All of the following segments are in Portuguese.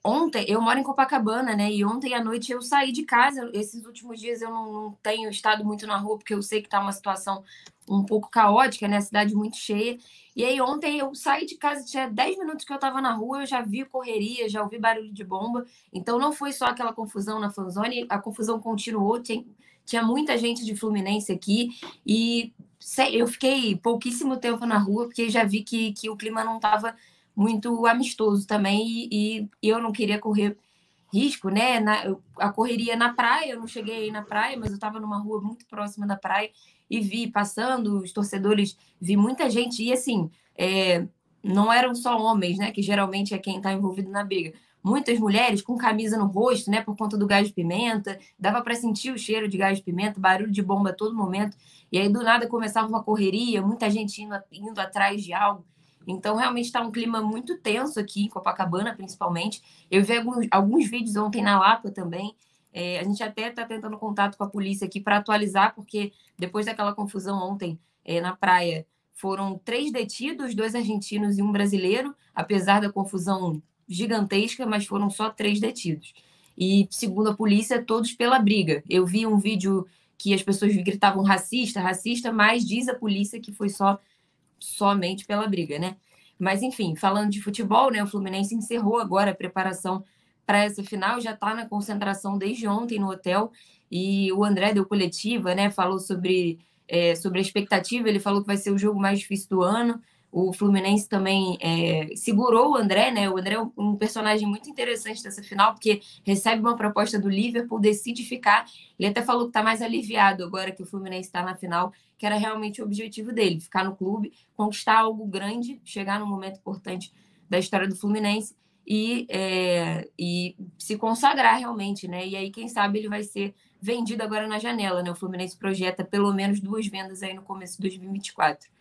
Ontem, eu moro em Copacabana, né? E ontem à noite eu saí de casa. Esses últimos dias eu não tenho estado muito na rua, porque eu sei que tá uma situação um pouco caótica, né? A cidade muito cheia. E aí ontem eu saí de casa, tinha 10 minutos que eu tava na rua, eu já vi correria, já ouvi barulho de bomba. Então não foi só aquela confusão na fanzone, a confusão continuou. Tinha muita gente de Fluminense aqui. E eu fiquei pouquíssimo tempo na rua, porque já vi que o clima não estava muito amistoso também, e eu não queria correr risco, né? A correria na praia, eu não cheguei aí na praia, mas eu estava numa rua muito próxima da praia e vi passando os torcedores, vi muita gente, e assim, não eram só homens, né? Que geralmente é quem está envolvido na briga. Muitas mulheres com camisa no rosto, né? Por conta do gás de pimenta, dava para sentir o cheiro de gás de pimenta, barulho de bomba a todo momento. E aí, do nada, começava uma correria, muita gente indo atrás de algo. Então, realmente está um clima muito tenso aqui em Copacabana, principalmente. Eu vi alguns vídeos ontem na Lapa também. A gente até está tentando contato com a polícia aqui para atualizar, porque depois daquela confusão ontem na praia, foram 3 detidos, 2 argentinos e um brasileiro, apesar da confusão gigantesca, mas foram só 3 detidos. E, segundo a polícia, todos pela briga. Eu vi um vídeo que as pessoas gritavam racista, racista, mas diz a polícia que foi somente pela briga, né? Mas, enfim, falando de futebol, né? O Fluminense encerrou agora a preparação para essa final, já está na concentração desde ontem no hotel, e o André deu coletiva, né? Falou sobre a expectativa, ele falou que vai ser o jogo mais difícil do ano. O Fluminense também segurou o André, né? O André é um personagem muito interessante dessa final, porque recebe uma proposta do Liverpool, decide ficar. Ele até falou que está mais aliviado agora que o Fluminense está na final, que era realmente o objetivo dele, ficar no clube, conquistar algo grande, chegar num momento importante da história do Fluminense e se consagrar realmente, né? E aí, quem sabe, ele vai ser vendido agora na janela, né? O Fluminense projeta pelo menos 2 vendas aí no começo de 2024.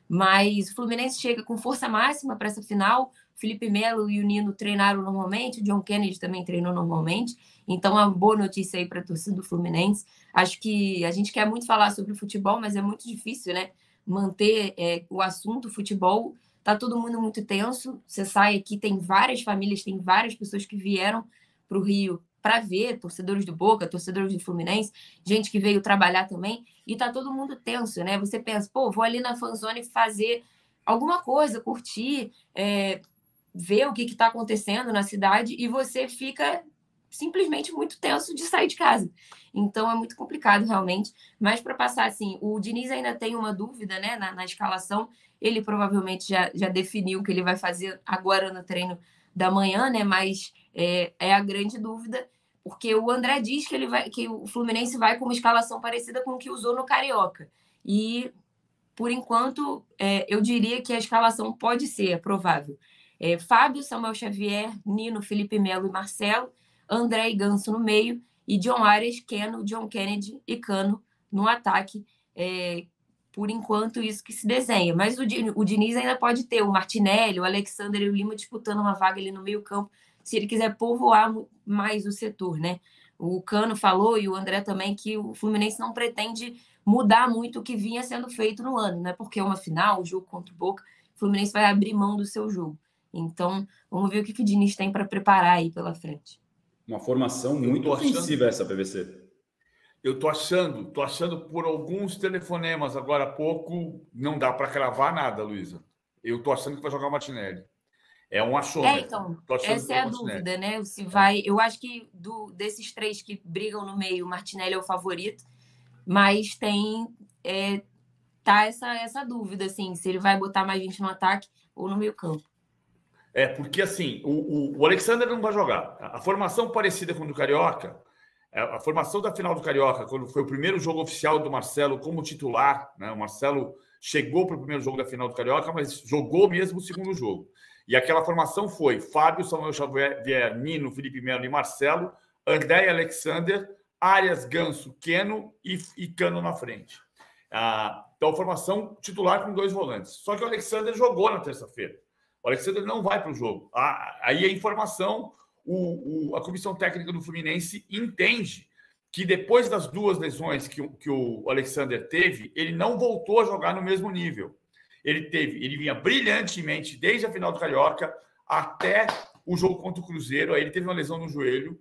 Mas o Fluminense chega com força máxima para essa final. Felipe Melo e o Nino treinaram normalmente, o John Kennedy também treinou normalmente. Então, é uma boa notícia aí para a torcida do Fluminense. Acho que a gente quer muito falar sobre futebol, mas é muito difícil, né? Manter o assunto futebol. Tá todo mundo muito tenso. Você sai aqui, tem várias famílias, tem várias pessoas que vieram para o Rio para ver, torcedores do Boca, torcedores do Fluminense, gente que veio trabalhar também, e tá todo mundo tenso, né? Você pensa, pô, vou ali na fanzone fazer alguma coisa, curtir, ver o que está acontecendo na cidade, e você fica simplesmente muito tenso de sair de casa. Então é muito complicado, realmente. Mas para passar assim, o Diniz ainda tem uma dúvida, né, na escalação. Ele provavelmente já definiu o que ele vai fazer agora no treino da manhã, né? Mas é a grande dúvida, porque o André diz que o Fluminense vai com uma escalação parecida com o que usou no Carioca. E, por enquanto, eu diria que a escalação pode ser, é provável. Fábio, Samuel Xavier, Nino, Felipe Melo e Marcelo, André e Ganso no meio, e John Arias, Keno, John Kennedy e Cano no ataque. Por enquanto, isso que se desenha. Mas o Diniz ainda pode ter o Martinelli, o Alexander e o Lima disputando uma vaga ali no meio-campo, se ele quiser povoar mais o setor, né? O Cano falou, e o André também, que o Fluminense não pretende mudar muito o que vinha sendo feito no ano, né? Porque é uma final, o jogo contra o Boca, o Fluminense vai abrir mão do seu jogo. Então, vamos ver o que o Diniz tem para preparar aí pela frente. Uma formação muito ofensiva essa, PVC. Eu tô achando por alguns telefonemas agora há pouco, não dá para cravar nada, Luísa. Eu tô achando que vai jogar o Martinelli. É um achômetro. Então, essa é a dúvida, né? Se vai. Eu acho que desses 3 que brigam no meio, o Martinelli é o favorito, mas tem. Tá essa dúvida, assim, se ele vai botar mais gente no ataque ou no meio-campo. Porque assim, o Alexander não vai jogar. A formação parecida com o do Carioca, a formação da final do Carioca, quando foi o primeiro jogo oficial do Marcelo como titular, né? O Marcelo chegou para o primeiro jogo da final do Carioca, mas jogou mesmo o segundo jogo. E aquela formação foi Fábio, Samuel Xavier, Nino, Felipe Melo e Marcelo, André e Alexander, Arias, Ganso, Keno e Cano na frente. Então, formação titular com 2 volantes. Só que o Alexander jogou na terça-feira. O Alexander não vai para o jogo. Aí a informação, a comissão técnica do Fluminense entende que depois das 2 lesões que o Alexander teve, ele não voltou a jogar no mesmo nível. Ele vinha brilhantemente desde a final do Carioca até o jogo contra o Cruzeiro, aí ele teve uma lesão no joelho.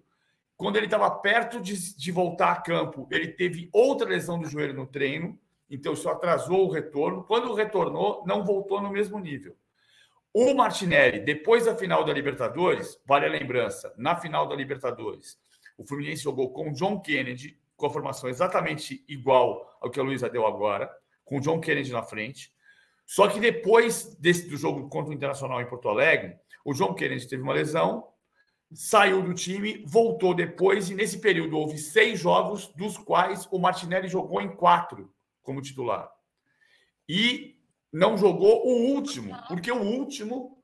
Quando ele estava perto de voltar a campo, ele teve outra lesão do joelho no treino, então isso atrasou o retorno. Quando retornou, não voltou no mesmo nível. O Martinelli, depois da final da Libertadores, vale a lembrança, na final da Libertadores, o Fluminense jogou com o John Kennedy, com a formação exatamente igual ao que a Luísa deu agora, com o John Kennedy na frente. Só que depois do jogo contra o Internacional em Porto Alegre, o John Kennedy teve uma lesão, saiu do time, voltou depois, e nesse período houve 6 jogos, dos quais o Martinelli jogou em 4 como titular. E não jogou o último, porque o último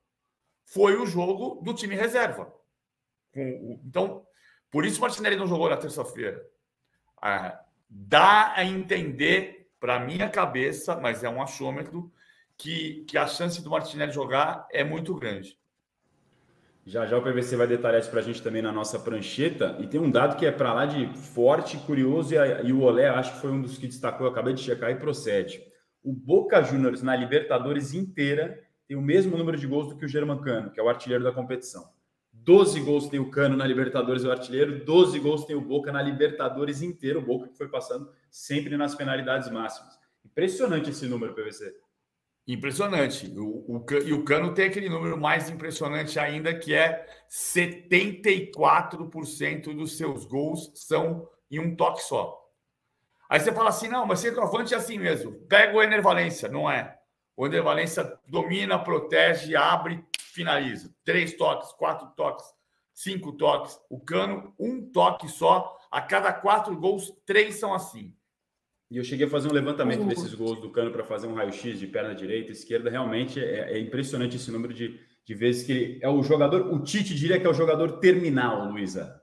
foi o jogo do time reserva. Então, por isso o Martinelli não jogou na terça-feira. Dá a entender, para minha cabeça, mas é um achômetro, que a chance do Martinelli jogar é muito grande. Já o PVC vai detalhar isso para a gente também na nossa prancheta. E tem um dado que é para lá de forte, curioso, e o Olé acho que foi um dos que destacou, eu acabei de checar e procede. O Boca Juniors na Libertadores inteira tem o mesmo número de gols do que o Germancano, que é o artilheiro da competição. 12 gols tem o Cano na Libertadores, o artilheiro, 12 gols tem o Boca na Libertadores inteiro, o Boca que foi passando sempre nas penalidades máximas. Impressionante esse número, PVC. Impressionante. E o Cano tem aquele número mais impressionante ainda, que é 74% dos seus gols são em um toque só. Aí você fala assim, não, mas centroavante é assim mesmo. Pega o Ener Valencia, não é. O Ener Valencia domina, protege, abre, finaliza. 3 toques, 4 toques, 5 toques. O Cano, um toque só. A cada 4 gols, 3 são assim. E eu cheguei a fazer um levantamento desses gols do Cano para fazer um raio-x de perna direita e esquerda. Realmente é impressionante esse número de vezes que ele é o jogador. O Tite diria que é o jogador terminal, Luísa.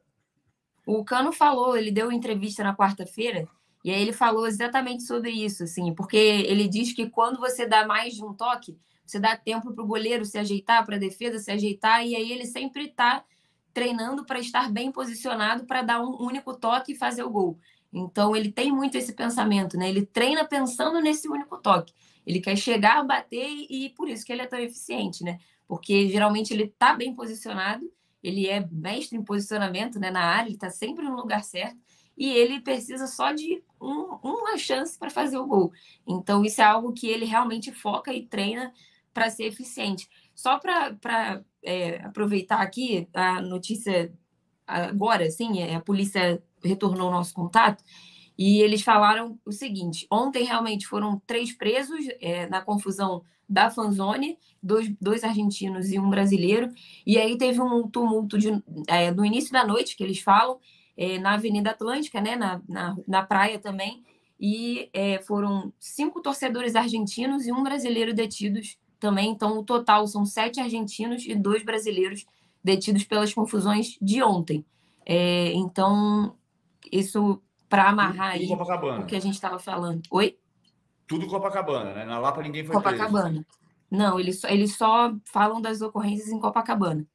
O Cano falou, ele deu entrevista na quarta-feira, e aí ele falou exatamente sobre isso, assim, porque ele diz que quando você dá mais de um toque, você dá tempo para o goleiro se ajeitar, para a defesa se ajeitar, e aí ele sempre está treinando para estar bem posicionado para dar um único toque e fazer o gol. Então, ele tem muito esse pensamento, né? Ele treina pensando nesse único toque. Ele quer chegar, bater e por isso que ele é tão eficiente, né? Porque geralmente ele está bem posicionado, ele é mestre em posicionamento, né, na área, ele está sempre no lugar certo e ele precisa só de uma chance para fazer o gol. Então, isso é algo que ele realmente foca e treina para ser eficiente. Só para aproveitar aqui a notícia agora, sim, a polícia retornou o nosso contato e eles falaram o seguinte: ontem realmente foram 3 presos na confusão da Fanzone, 2 argentinos e um brasileiro, e aí teve um tumulto no início da noite, que eles falam, na Avenida Atlântica, né, na praia também, e foram 5 torcedores argentinos e um brasileiro detidos também, então o total são 7 argentinos e 2 brasileiros detidos pelas confusões de ontem. Então, isso para amarrar aí o que a gente estava falando. Oi? Tudo Copacabana, né? Na Lapa ninguém foi Copacabana. preso. Não, eles só falam das ocorrências em Copacabana.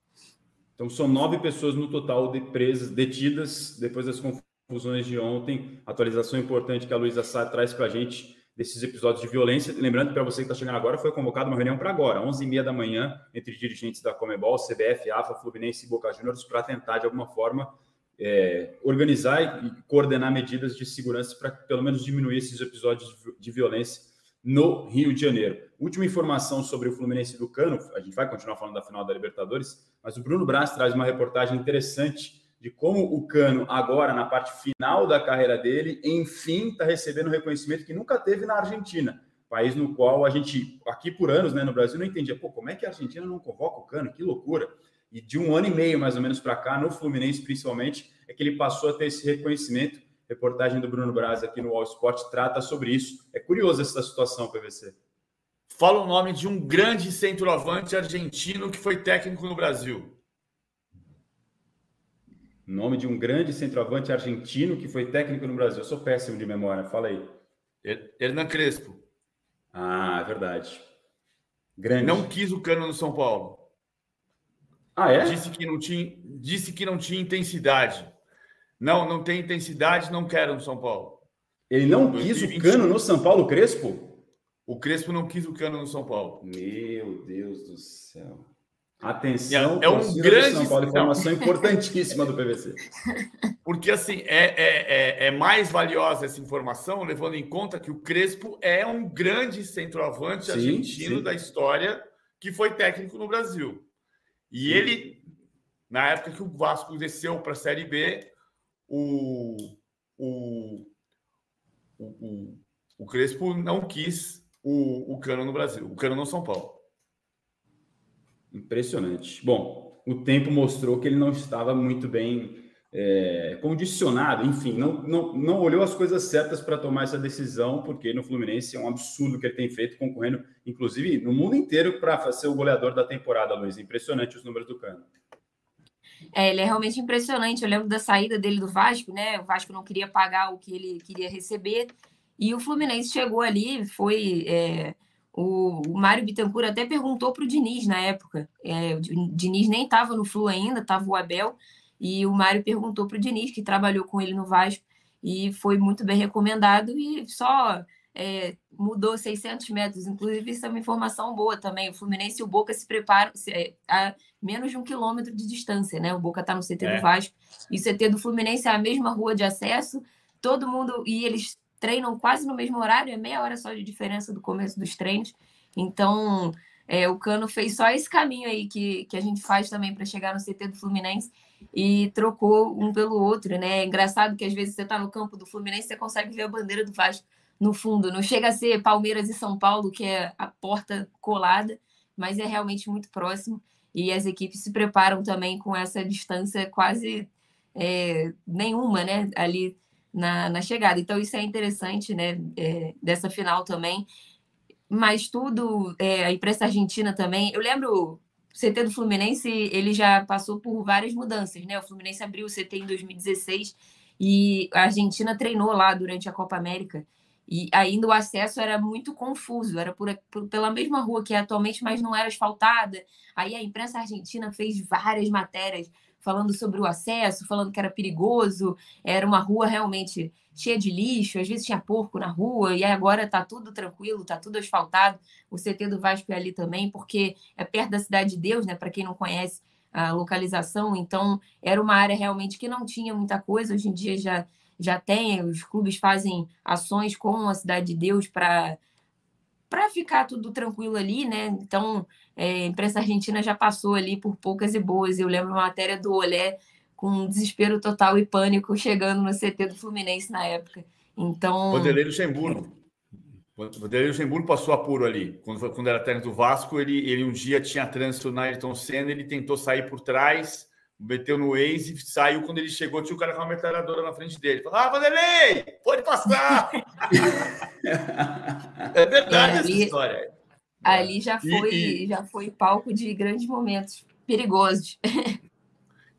Então, são 9 pessoas no total presas, detidas, depois das confusões de ontem. Atualização importante que a Luísa Sá traz para a gente desses episódios de violência. Lembrando que para você que está chegando agora, foi convocada uma reunião para agora, 11h30 da manhã, entre dirigentes da Conmebol, CBF, AFA, Fluminense e Boca Juniors, para tentar, de alguma forma, organizar e coordenar medidas de segurança para, pelo menos, diminuir esses episódios de violência no Rio de Janeiro. Última informação sobre o Fluminense do Cano, a gente vai continuar falando da final da Libertadores, mas o Bruno Braz traz uma reportagem interessante de como o Cano, agora na parte final da carreira dele, enfim, está recebendo um reconhecimento que nunca teve na Argentina, país no qual a gente, aqui por anos, né, no Brasil, não entendia, como é que a Argentina não convoca o Cano? Que loucura! E de 1 ano e meio, mais ou menos, para cá, no Fluminense, principalmente, é que ele passou a ter esse reconhecimento. Reportagem do Bruno Braz aqui no All Sport trata sobre isso. É curiosa essa situação, PVC. Fala o nome de um grande centroavante argentino que foi técnico no Brasil. Nome de um grande centroavante argentino que foi técnico no Brasil. Eu sou péssimo de memória, fala aí. Hernan Crespo. Ah, é verdade. Grande. Não quis o Cano no São Paulo. Ah, é? Disse que não tinha intensidade. Não tem intensidade, não quero no São Paulo. Ele não quis o Cano no São Paulo, Crespo? O Crespo não quis o Cano no São Paulo. Meu Deus do céu. Atenção, É um grande São Paulo, informação importantíssima do PVC. Porque, assim, é mais valiosa essa informação, levando em conta que o Crespo é um grande centroavante argentino da história que foi técnico no Brasil. E ele, na época que o Vasco desceu para a Série B, o Crespo não quis o Cano no Brasil, o Cano no São Paulo. Impressionante. Bom, o tempo mostrou que ele não estava muito bem condicionado, enfim, não olhou as coisas certas para tomar essa decisão, porque no Fluminense é um absurdo que ele tem feito, concorrendo, inclusive, no mundo inteiro para ser o goleador da temporada, Luiz. Impressionante os números do Cano. Ele é realmente impressionante. Eu lembro da saída dele do Vasco, né? O Vasco não queria pagar o que ele queria receber, e o Fluminense chegou ali, foi... O Mário Bittencourt até perguntou para o Diniz na época. O Diniz nem estava no Flu ainda, estava o Abel. E o Mário perguntou para o Diniz, que trabalhou com ele no Vasco, e foi muito bem recomendado. E só mudou 600 metros. Inclusive, isso é uma informação boa também. O Fluminense e o Boca se preparam a menos de 1 quilômetro de distância, né? O Boca está no CT do Vasco. E o CT do Fluminense é a mesma rua de acesso. Todo mundo... E eles treinam quase no mesmo horário, é meia hora só de diferença do começo dos treinos. Então, o Cano fez só esse caminho aí que a gente faz também para chegar no CT do Fluminense e trocou um pelo outro, né? É engraçado que às vezes você está no campo do Fluminense, você consegue ver a bandeira do Vasco no fundo. Não chega a ser Palmeiras e São Paulo, que é a porta colada, mas é realmente muito próximo. E as equipes se preparam também com essa distância quase nenhuma, né? Ali na chegada. Então, isso é interessante, né? Dessa final também. Mas tudo, a imprensa argentina também. Eu lembro, o CT do Fluminense, ele já passou por várias mudanças, né? O Fluminense abriu o CT em 2016 e a Argentina treinou lá durante a Copa América. E ainda o acesso era muito confuso, era pela mesma rua que é atualmente, mas não era asfaltada. Aí a imprensa argentina fez várias matérias falando sobre o acesso, falando que era perigoso, era uma rua realmente cheia de lixo, às vezes tinha porco na rua, e agora está tudo tranquilo, está tudo asfaltado. O CT do Vasco é ali também, porque é perto da Cidade de Deus, né? Para quem não conhece a localização, então era uma área realmente que não tinha muita coisa, hoje em dia já tem, os clubes fazem ações com a Cidade de Deus para ficar tudo tranquilo ali, né? Então, a imprensa argentina já passou ali por poucas e boas. Eu lembro uma matéria do Olé com desespero total e pânico chegando no CT do Fluminense na época. Então... Vanderlei Luxemburgo. Vanderlei Luxemburgo passou apuro ali. Quando era técnico do Vasco, ele um dia tinha trânsito na Ayrton Senna, ele tentou sair por trás, meteu no Waze, saiu. Quando ele chegou, tinha o cara com uma metralhadora na frente dele. Falou: Vanderlei, pode passar! É verdade essa história. Ali já foi palco de grandes momentos perigosos.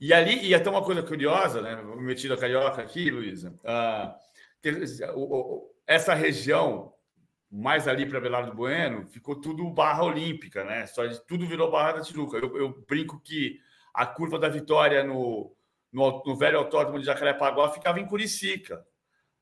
E ali, e até uma coisa curiosa, né? Metido a carioca aqui, Luísa. Essa região, mais ali para Belardo Bueno, ficou tudo Barra Olímpica, né? Tudo virou Barra da Tijuca. Eu brinco que a curva da Vitória no velho autódromo de Jacarepaguá ficava em Curicica.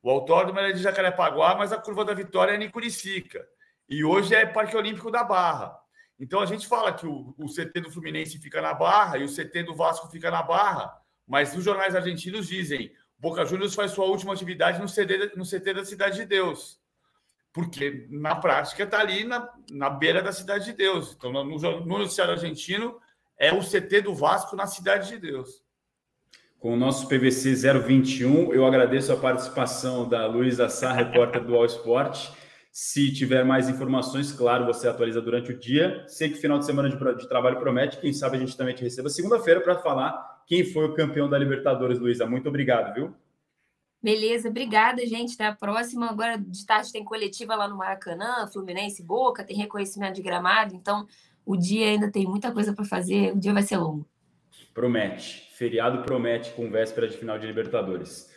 O autódromo era de Jacarepaguá, mas a curva da Vitória era em Curicica. E hoje é Parque Olímpico da Barra. Então a gente fala que o CT do Fluminense fica na Barra e o CT do Vasco fica na Barra, mas os jornais argentinos dizem: Boca Juniors faz sua última atividade no CT da Cidade de Deus. Porque na prática está ali na beira da Cidade de Deus. Então, no noticiário argentino, é o CT do Vasco na Cidade de Deus. Com o nosso PVC 021, eu agradeço a participação da Luísa Sá, repórter do All Sport. Se tiver mais informações, claro, você atualiza durante o dia. Sei que final de semana de trabalho promete. Quem sabe a gente também te receba segunda-feira para falar quem foi o campeão da Libertadores, Luísa. Muito obrigado, viu? Beleza, obrigada, gente. Até a próxima. Agora de tarde tem coletiva lá no Maracanã, Fluminense, Boca, tem reconhecimento de gramado. Então, o dia ainda tem muita coisa para fazer. O dia vai ser longo. Promete. Feriado promete com véspera de final de Libertadores.